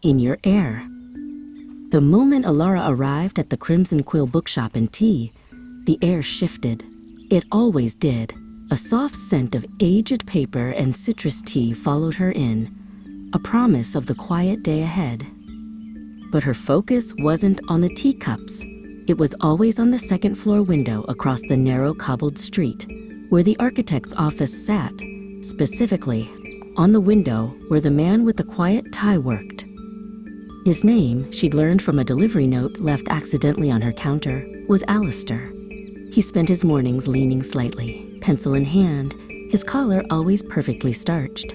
in your air. The moment Alara arrived at the Crimson Quill bookshop and tea, the air shifted. It always did. A soft scent of aged paper and citrus tea followed her in, a promise of the quiet day ahead. But her focus wasn't on the teacups. It was always on the second-floor window across the narrow cobbled street, where the architect's office sat, specifically on the window where the man with the quiet tie worked. His name, she'd learned from a delivery note left accidentally on her counter, was Alistair. He spent his mornings leaning slightly, pencil in hand, his collar always perfectly starched.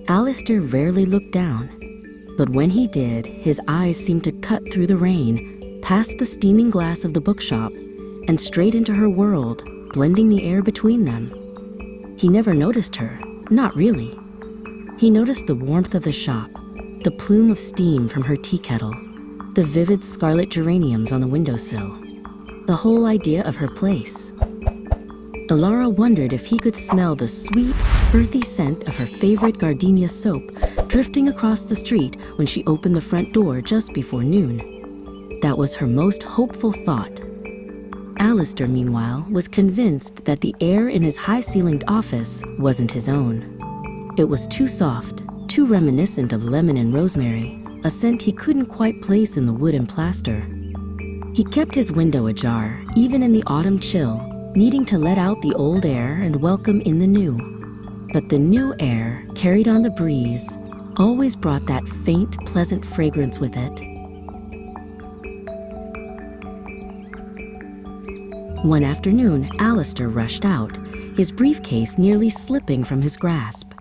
Alistair rarely looked down, but when he did, his eyes seemed to cut through the rain, past the steaming glass of the bookshop, and straight into her world, blending the air between them. He never noticed her, not really. He noticed the warmth of the shop, the plume of steam from her tea kettle, the vivid scarlet geraniums on the windowsill, the whole idea of her place. Alara wondered if he could smell the sweet, earthy scent of her favorite gardenia soap drifting across the street when she opened the front door just before noon. That was her most hopeful thought. Alistair, meanwhile, was convinced that the air in his high-ceilinged office wasn't his own. It was too soft, too reminiscent of lemon and rosemary, a scent he couldn't quite place in the wood and plaster. He kept his window ajar, even in the autumn chill, needing to let out the old air and welcome in the new. But the new air, carried on the breeze, always brought that faint, pleasant fragrance with it. One afternoon, Alistair rushed out, his briefcase nearly slipping from his grasp.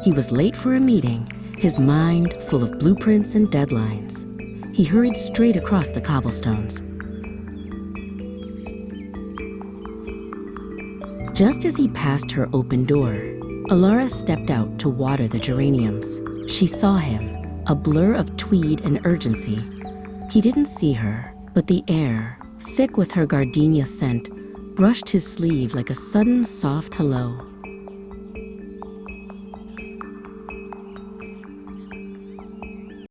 He was late for a meeting, his mind full of blueprints and deadlines. He hurried straight across the cobblestones. Just as he passed her open door, Alara stepped out to water the geraniums. She saw him, a blur of tweed and urgency. He didn't see her, but the air, thick with her gardenia scent, brushed his sleeve like a sudden soft hello.